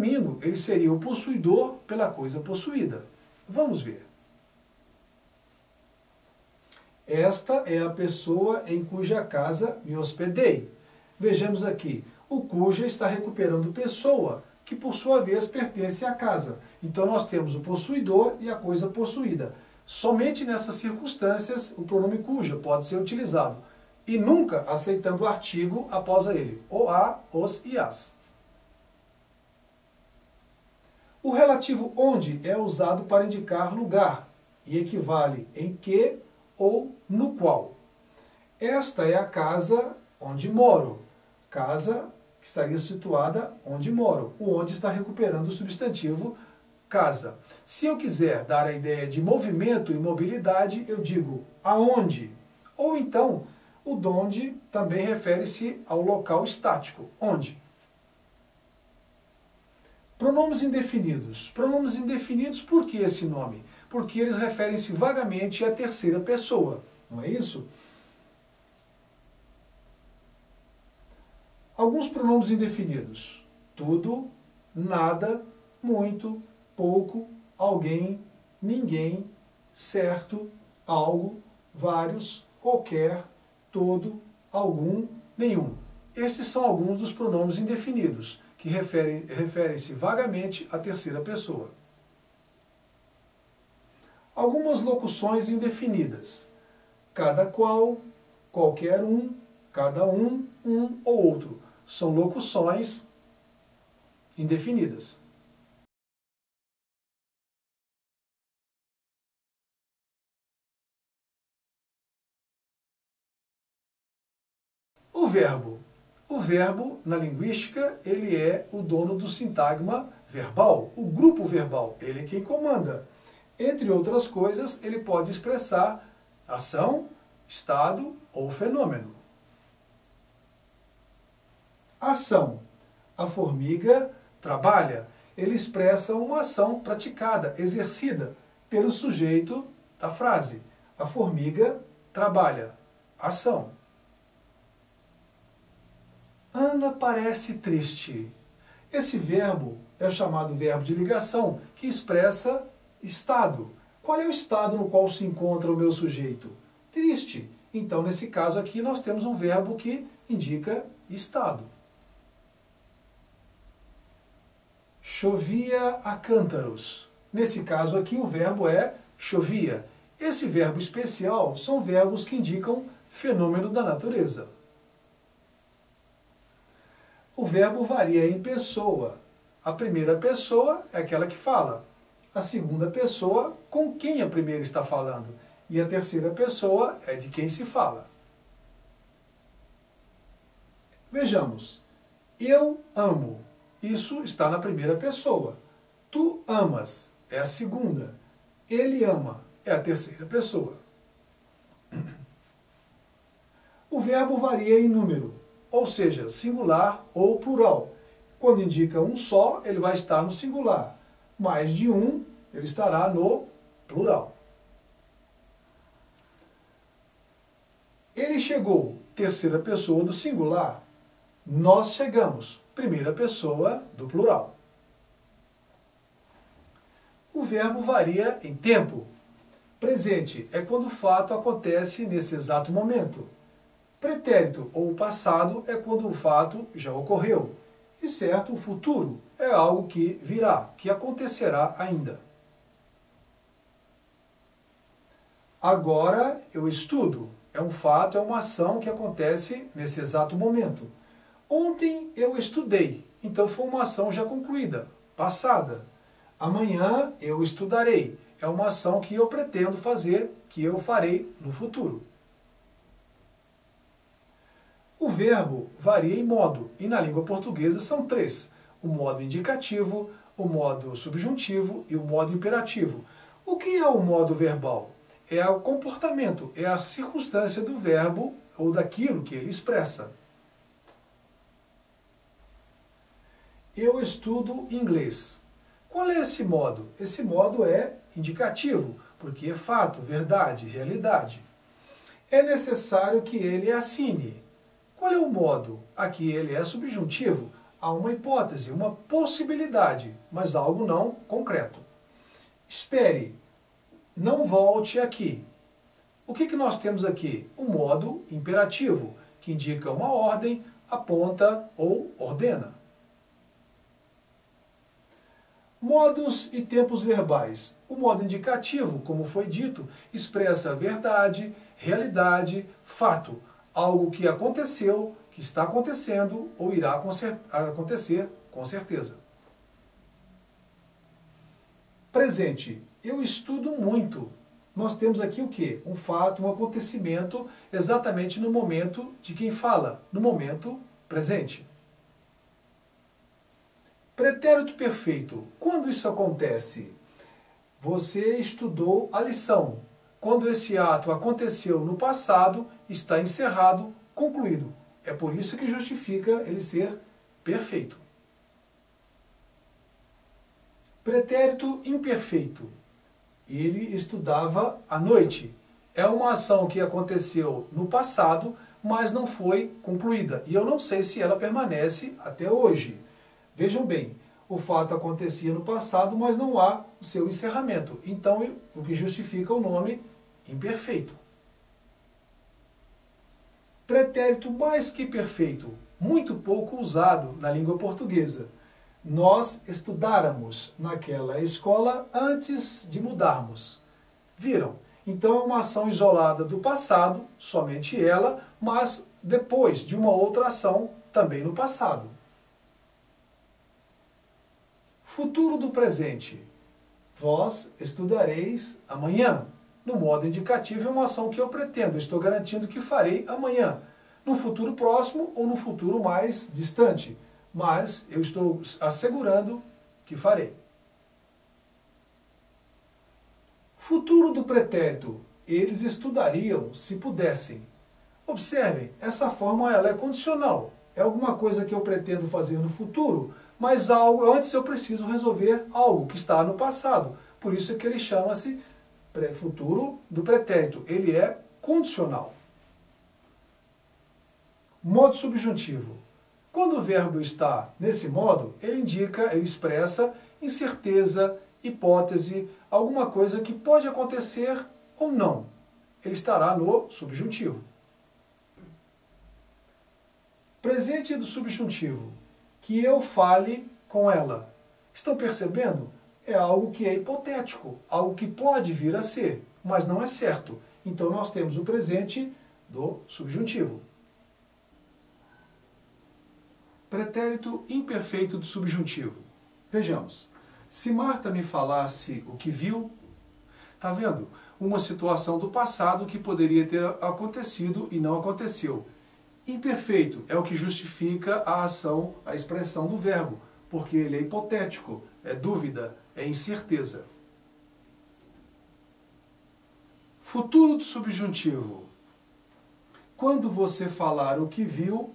Resumindo, ele seria o possuidor pela coisa possuída. Vamos ver. Esta é a pessoa em cuja casa me hospedei. Vejamos aqui, o cuja está recuperando pessoa, que por sua vez pertence à casa. Então nós temos o possuidor e a coisa possuída. Somente nessas circunstâncias o pronome cuja pode ser utilizado. E nunca aceitando o artigo após ele, o a, os e as. O relativo onde é usado para indicar lugar e equivale em que ou no qual. Esta é a casa onde moro. Casa que estaria situada onde moro. O onde está recuperando o substantivo casa. Se eu quiser dar a ideia de movimento e mobilidade, eu digo aonde. Ou então, o donde também refere-se ao local estático. Onde? Pronomes indefinidos. Pronomes indefinidos, por que esse nome? Porque eles referem-se vagamente à terceira pessoa. Não é isso? Alguns pronomes indefinidos. Tudo, nada, muito, pouco, alguém, ninguém, certo, algo, vários, qualquer, todo, algum, nenhum. Estes são alguns dos pronomes indefinidos, que referem-se vagamente à terceira pessoa. Algumas locuções indefinidas. Cada qual, qualquer um, cada um ou outro. São locuções indefinidas. O verbo. O verbo, na linguística, ele é o dono do sintagma verbal, o grupo verbal, ele é quem comanda. Entre outras coisas, ele pode expressar ação, estado ou fenômeno. Ação. A formiga trabalha. Ele expressa uma ação praticada, exercida, pelo sujeito da frase. A formiga trabalha. Ação. Ana parece triste. Esse verbo é o chamado verbo de ligação, que expressa estado. Qual é o estado no qual se encontra o meu sujeito? Triste. Então, nesse caso aqui, nós temos um verbo que indica estado. Chovia a cântaros. Nesse caso aqui, o verbo é chovia. Esse verbo especial são verbos que indicam fenômeno da natureza. O verbo varia em pessoa. A primeira pessoa é aquela que fala. A segunda pessoa, com quem a primeira está falando. E a terceira pessoa é de quem se fala. Vejamos. Eu amo. Isso está na primeira pessoa. Tu amas. É a segunda. Ele ama. É a terceira pessoa. O verbo varia em número, ou seja, singular ou plural. Quando indica um só, ele vai estar no singular. Mais de um, ele estará no plural. Ele chegou, terceira pessoa do singular. Nós chegamos, primeira pessoa do plural. O verbo varia em tempo. Presente é quando o fato acontece nesse exato momento. Pretérito ou passado é quando o fato já ocorreu. E certo, o futuro é algo que virá, que acontecerá ainda. Agora eu estudo. É um fato, é uma ação que acontece nesse exato momento. Ontem eu estudei. Então foi uma ação já concluída, passada. Amanhã eu estudarei. É uma ação que eu pretendo fazer, que eu farei no futuro. O verbo varia em modo, e na língua portuguesa são três: o modo indicativo, o modo subjuntivo e o modo imperativo. O que é o modo verbal? É o comportamento, é a circunstância do verbo ou daquilo que ele expressa. Eu estudo inglês. Qual é esse modo? Esse modo é indicativo, porque é fato, verdade, realidade. É necessário que ele assine. Qual é o modo? Aqui ele é subjuntivo. há uma hipótese, uma possibilidade, mas algo não concreto. Espere, não volte aqui. O que nós temos aqui? O modo imperativo, que indica uma ordem, aponta ou ordena. Modos e tempos verbais. O modo indicativo, como foi dito, expressa verdade, realidade, fato, algo que aconteceu, que está acontecendo ou irá acontecer com certeza. Presente. Eu estudo muito. Nós temos aqui o quê? Um fato, um acontecimento, exatamente no momento de quem fala, no momento presente. Pretérito perfeito. Quando isso acontece? Você estudou a lição. Quando esse ato aconteceu no passado, está encerrado, concluído. É por isso que justifica ele ser perfeito. Pretérito imperfeito. Ele estudava à noite. É uma ação que aconteceu no passado, mas não foi concluída. E eu não sei se ela permanece até hoje. Vejam bem, o fato acontecia no passado, mas não há o seu encerramento. Então, o que justifica o nome imperfeito. Pretérito mais que perfeito, muito pouco usado na língua portuguesa. Nós estudáramos naquela escola antes de mudarmos. Viram? Então é uma ação isolada do passado, somente ela, mas depois de uma outra ação também no passado. Futuro do presente. Vós estudareis amanhã. No modo indicativo é uma ação que eu pretendo, estou garantindo que farei amanhã. No futuro próximo ou no futuro mais distante. Mas eu estou assegurando que farei. Futuro do pretérito. Eles estudariam se pudessem. Observem, essa forma ela é condicional. É alguma coisa que eu pretendo fazer no futuro, mas antes eu preciso resolver algo que está no passado. Por isso é que ele chama-se futuro do pretérito. Ele é condicional. Modo subjuntivo. Quando o verbo está nesse modo, ele indica, ele expressa incerteza, hipótese, alguma coisa que pode acontecer ou não. Ele estará no subjuntivo. Presente do subjuntivo. Que eu fale com ela. Estão percebendo? É algo que é hipotético, algo que pode vir a ser, mas não é certo. Então nós temos o presente do subjuntivo. Pretérito imperfeito do subjuntivo. Vejamos. Se Marta me falasse o que viu, está vendo? Uma situação do passado que poderia ter acontecido e não aconteceu. Imperfeito é o que justifica a ação, a expressão do verbo, porque ele é hipotético, é dúvida, é incerteza. Futuro do subjuntivo. Quando você falar o que viu,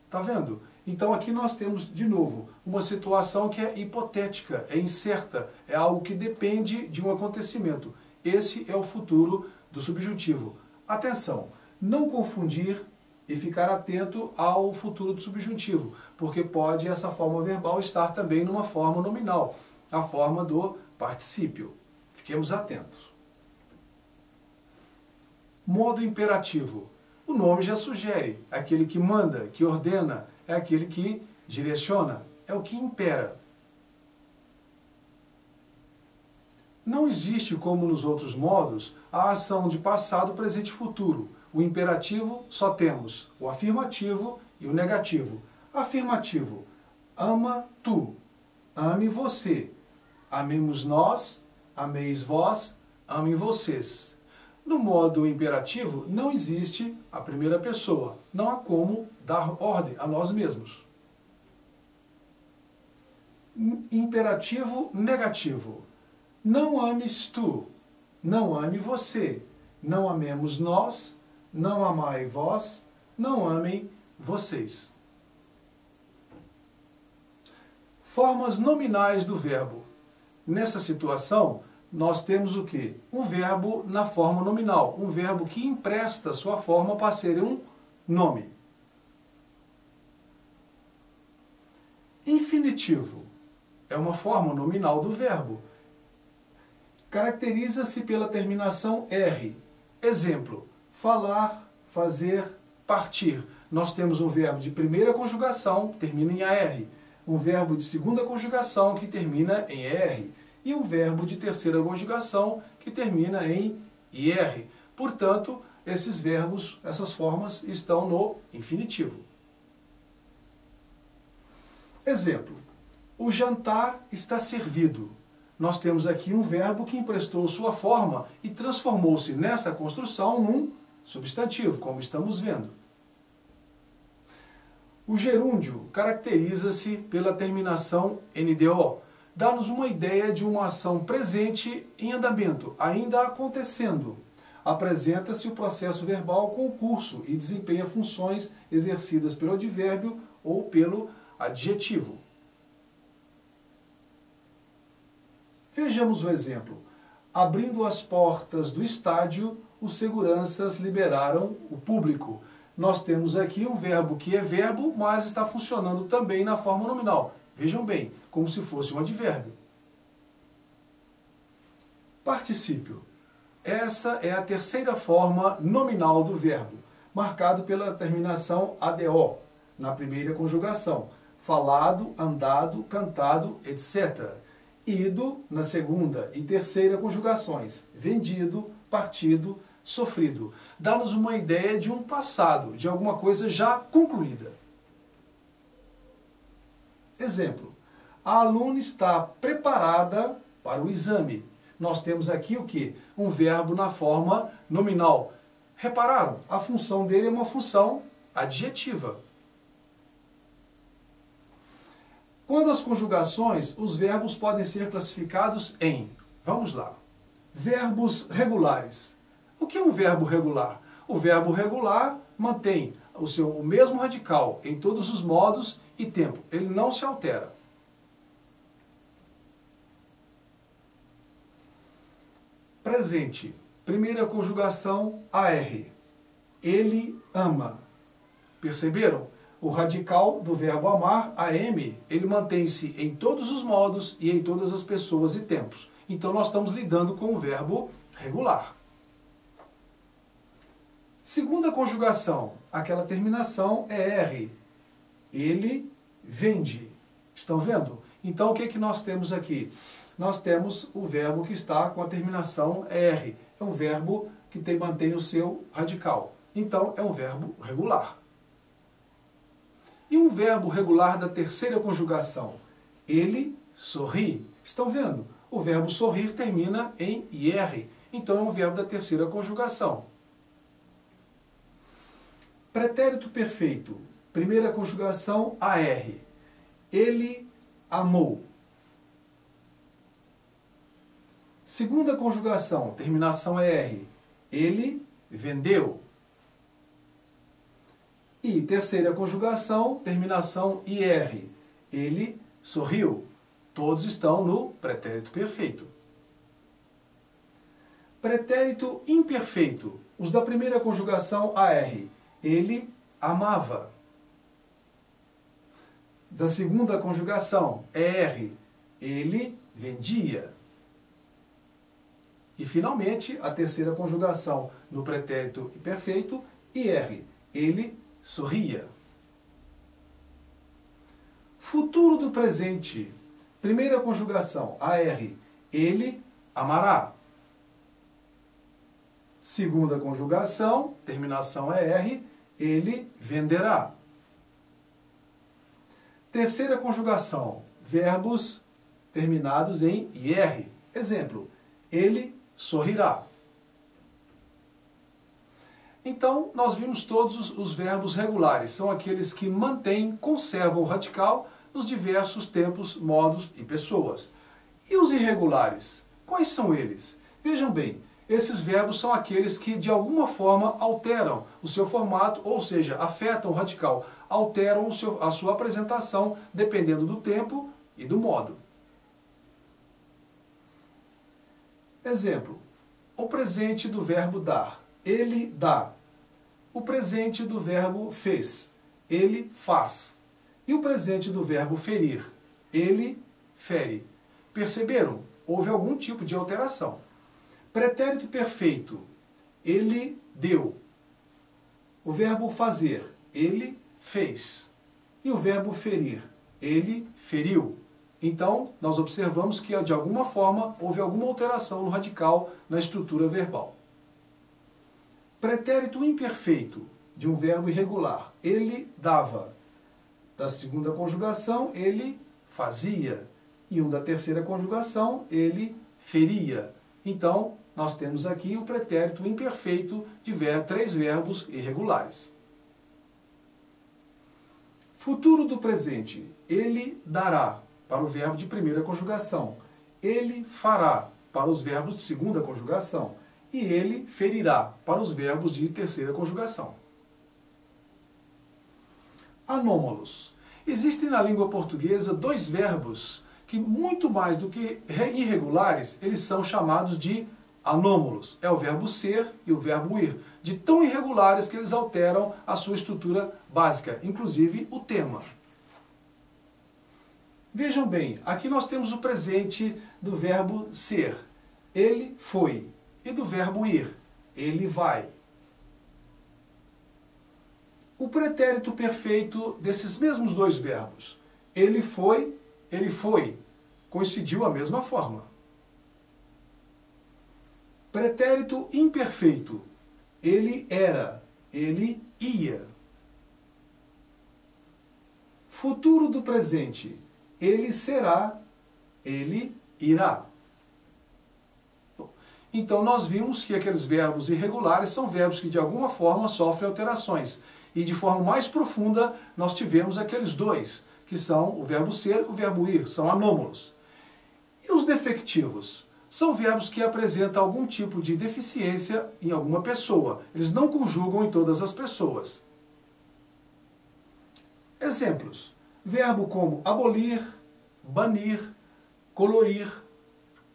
está vendo? Então aqui nós temos, de novo, uma situação que é hipotética, é incerta, é algo que depende de um acontecimento. Esse é o futuro do subjuntivo. Atenção, não confundir e ficar atento ao futuro do subjuntivo, porque pode essa forma verbal estar também numa forma nominal, a forma do particípio. Fiquemos atentos. Modo imperativo. O nome já sugere, aquele que manda, que ordena, é aquele que direciona, é o que impera. Não existe, como nos outros modos, a ação de passado, presente e futuro. O imperativo só temos o afirmativo e o negativo. Afirmativo, ama tu, ame você, amemos nós, ameis vós, amem vocês. No modo imperativo não existe a primeira pessoa, não há como dar ordem a nós mesmos. Imperativo negativo, não ames tu, não ame você, não amemos nós, não amai vós, não amem vocês. Formas nominais do verbo. Nessa situação, nós temos o quê? Um verbo na forma nominal, um verbo que empresta sua forma para ser um nome. Infinitivo é uma forma nominal do verbo. Caracteriza-se pela terminação R. Exemplo, falar, fazer, partir. Nós temos um verbo de primeira conjugação, que termina em AR. Um verbo de segunda conjugação, que termina em ER. E um verbo de terceira conjugação, que termina em IR. Portanto, esses verbos, essas formas, estão no infinitivo. Exemplo, o jantar está servido. Nós temos aqui um verbo que emprestou sua forma e transformou-se nessa construção num substantivo, como estamos vendo. O gerúndio caracteriza-se pela terminação NDO. Dá-nos uma ideia de uma ação presente em andamento, ainda acontecendo. Apresenta-se o processo verbal com o curso e desempenha funções exercidas pelo advérbio ou pelo adjetivo. Vejamos o exemplo. Abrindo as portas do estádio, os seguranças liberaram o público. Nós temos aqui um verbo que é verbo, mas está funcionando também na forma nominal. Vejam bem, como se fosse um advérbio. Particípio. Essa é a terceira forma nominal do verbo, marcado pela terminação ADO, na primeira conjugação. Falado, andado, cantado, etc. Ido, na segunda e terceira conjugações. Vendido, partido, sofrido. Dá-nos uma ideia de um passado, de alguma coisa já concluída. Exemplo. A aluna está preparada para o exame. Nós temos aqui o quê? Um verbo na forma nominal. Repararam? A função dele é uma função adjetiva. Quando as conjugações, os verbos podem ser classificados em, vamos lá, verbos regulares. O que é um verbo regular? O verbo regular mantém o mesmo radical em todos os modos e tempo. Ele não se altera. Presente. Primeira conjugação AR. Ele ama. Perceberam? O radical do verbo amar, AM, ele mantém-se em todos os modos e em todas as pessoas e tempos. Então nós estamos lidando com o verbo regular. Segunda conjugação, aquela terminação é R. Ele vende. Estão vendo? Então o que é que nós temos aqui? Nós temos o verbo que está com a terminação R. É um verbo que mantém o seu radical. Então é um verbo regular. E um verbo regular da terceira conjugação? Ele sorri. Estão vendo? O verbo sorrir termina em IR. Então é um verbo da terceira conjugação. Pretérito perfeito. Primeira conjugação AR. Ele amou. Segunda conjugação, terminação ER. Ele vendeu. E terceira conjugação, terminação IR. Ele sorriu. Todos estão no pretérito perfeito. Pretérito imperfeito. Os da primeira conjugação AR. Ele amava. Da segunda conjugação ER. Ele vendia. E finalmente, a terceira conjugação no pretérito imperfeito, IR. Ele sorria. Futuro do presente. Primeira conjugação, AR. Ele amará. Segunda conjugação, terminação ER. Ele venderá. Terceira conjugação, verbos terminados em IR. Exemplo, ele sorrirá. Então, nós vimos todos os verbos regulares. São aqueles que mantêm, conservam o radical nos diversos tempos, modos e pessoas. E os irregulares? Quais são eles? Vejam bem, esses verbos são aqueles que de alguma forma alteram o seu formato, ou seja, afetam o radical, alteram a sua apresentação dependendo do tempo e do modo. Exemplo, o presente do verbo dar. Ele dá. O presente do verbo fez. Ele faz. E o presente do verbo ferir. ele fere. Perceberam? Houve algum tipo de alteração. Pretérito perfeito, ele deu. O verbo fazer, ele fez. E o verbo ferir, ele feriu. Então, nós observamos que, de alguma forma, houve alguma alteração no radical na estrutura verbal. Pretérito imperfeito, de um verbo irregular, ele dava. Da segunda conjugação, ele fazia. E da terceira conjugação, ele feria. Então, nós temos aqui o pretérito imperfeito de três verbos irregulares. Futuro do presente, ele dará, para o verbo de primeira conjugação. Ele fará, para os verbos de segunda conjugação. E ele ferirá, para os verbos de terceira conjugação. Anômalos. Existem na língua portuguesa dois verbos que, muito mais do que irregulares, eles são chamados de anômalos. É o verbo ser e o verbo ir. De tão irregulares que eles alteram a sua estrutura básica, inclusive o tema. Vejam bem, aqui nós temos o presente do verbo ser. Ele foi. E do verbo ir. Ele vai. O pretérito perfeito desses mesmos dois verbos. Ele foi, coincidiu a mesma forma. Pretérito imperfeito. Ele era, ele ia. Futuro do presente. Ele será, ele irá. Então nós vimos que aqueles verbos irregulares são verbos que de alguma forma sofrem alterações. E de forma mais profunda nós tivemos aqueles dois, que são o verbo ser e o verbo ir, são anômalos. E os defectivos? São verbos que apresentam algum tipo de deficiência em alguma pessoa. Eles não conjugam em todas as pessoas. Exemplos. Verbo como abolir, banir, colorir,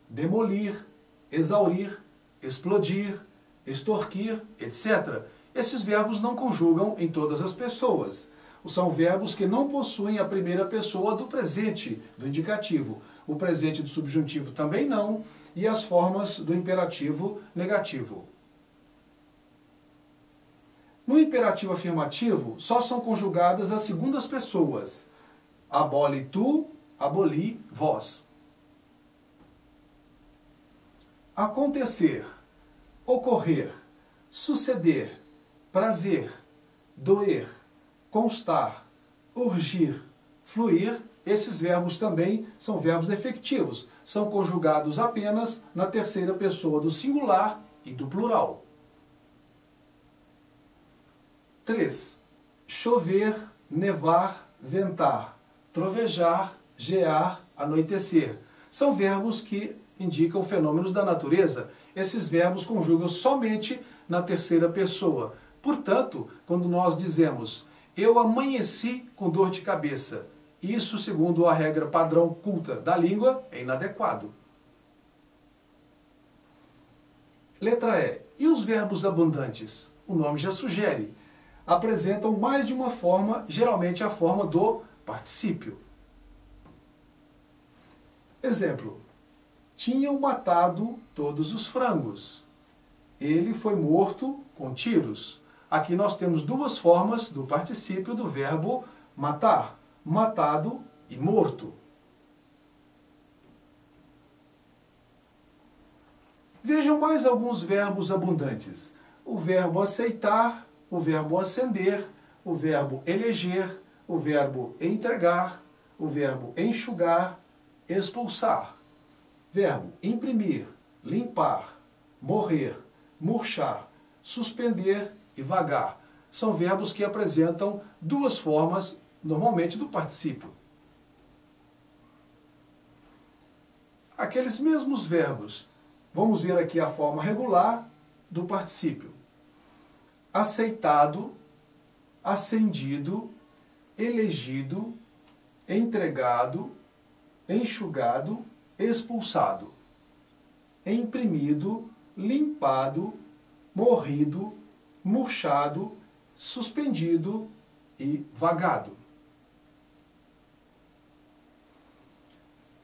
demolir, exaurir, explodir, extorquir, etc. Esses verbos não conjugam em todas as pessoas. São verbos que não possuem a primeira pessoa do presente, do indicativo. O presente do subjuntivo também não, e as formas do imperativo negativo. No imperativo afirmativo, só são conjugadas as segundas pessoas. Abole tu, aboli vós. Acontecer, ocorrer, suceder, prazer, doer, constar, urgir, fluir, esses verbos também são verbos defectivos. São conjugados apenas na terceira pessoa do singular e do plural. 3. Chover, nevar, ventar, trovejar, gear, anoitecer. São verbos que indicam fenômenos da natureza. Esses verbos conjugam somente na terceira pessoa. Portanto, quando nós dizemos eu amanheci com dor de cabeça, isso, segundo a regra padrão culta da língua, é inadequado. Letra E. E os verbos abundantes? O nome já sugere. Apresentam mais de uma forma, geralmente a forma do particípio. Exemplo. Tinham matado todos os frangos. Ele foi morto com tiros. Aqui nós temos duas formas do particípio do verbo matar. Matado e morto. Vejam mais alguns verbos abundantes. O verbo aceitar, o verbo acender, o verbo eleger, o verbo entregar, o verbo enxugar, expulsar. Verbo imprimir, limpar, morrer, murchar, suspender e vagar. São verbos que apresentam duas formas, normalmente, do particípio. Aqueles mesmos verbos, vamos ver aqui a forma regular do particípio. Aceitado, acendido, elegido, entregado, enxugado, expulsado, imprimido, limpado, morrido, murchado, suspendido e vagado.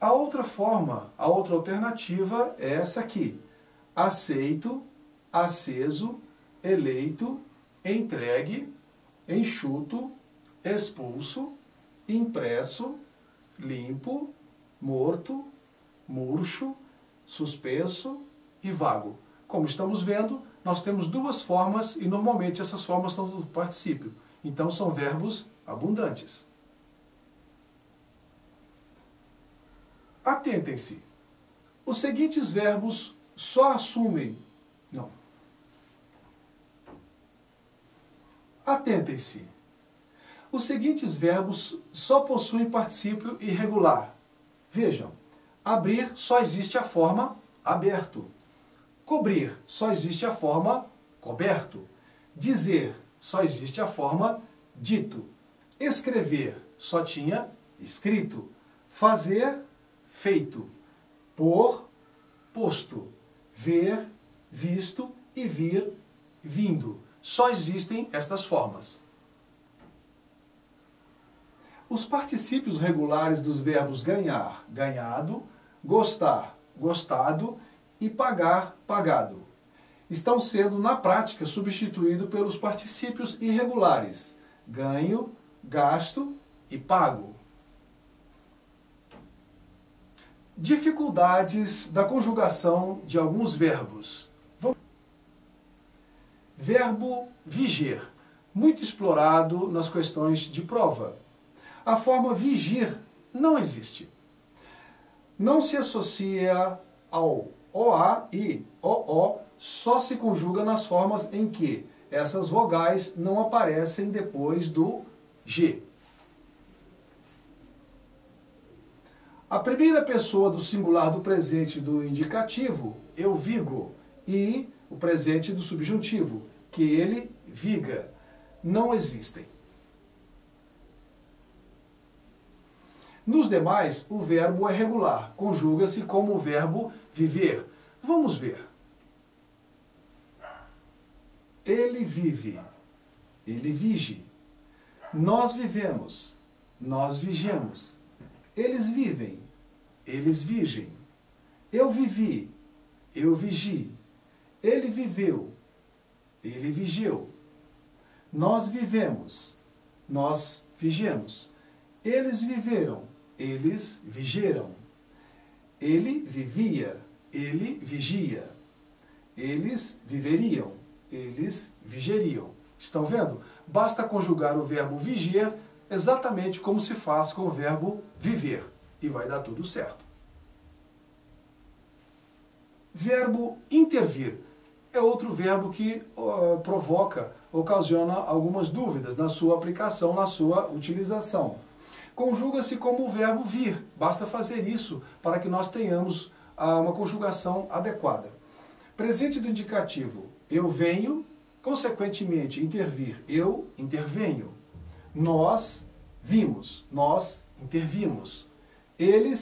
A outra forma, a outra alternativa é essa aqui. Aceito, aceso, eleito, entregue, enxuto, expulso, impresso, limpo, morto, murcho, suspenso e vago. Como estamos vendo, nós temos duas formas e normalmente essas formas são do particípio. Então são verbos abundantes. Atentem-se. Os seguintes verbos só assumem... Não. Atentem-se. Os seguintes verbos só possuem particípio irregular. Vejam, abrir só existe a forma aberto. Cobrir só existe a forma coberto. Dizer só existe a forma dito. Escrever só tinha escrito. Fazer, feito. Pôr, posto. Ver, visto e vir, vindo. Só existem estas formas. Os particípios regulares dos verbos ganhar, ganhado, gostar, gostado e pagar, pagado estão sendo, na prática, substituídos pelos particípios irregulares ganho, gasto e pago. Dificuldades da conjugação de alguns verbos. Verbo viger, muito explorado nas questões de prova. A forma vigir não existe. Não se associa ao OA e OO, só se conjuga nas formas em que essas vogais não aparecem depois do G. A primeira pessoa do singular do presente do indicativo, eu vigo, e o presente do subjuntivo, que ele viga, não existem. Nos demais, o verbo é regular, conjuga-se como o verbo viver. Vamos ver. Ele vive, ele vige. Nós vivemos, nós vigemos. Eles vivem, eles vigem. Eu vivi, eu vigi. Ele viveu, ele vigiou. Nós vivemos, nós vigemos. Eles viveram, eles vigiram. Ele vivia, ele vigia. Eles viveriam, eles vigeriam. Estão vendo? Basta conjugar o verbo vigiar exatamente como se faz com o verbo viver. E vai dar tudo certo. Verbo intervir é outro verbo que ocasiona algumas dúvidas na sua aplicação, na sua utilização. Conjuga-se como o verbo vir. Basta fazer isso para que nós tenhamos uma conjugação adequada. Presente do indicativo, eu venho, consequentemente, intervir, eu intervenho. Nós vimos, nós intervimos. Eles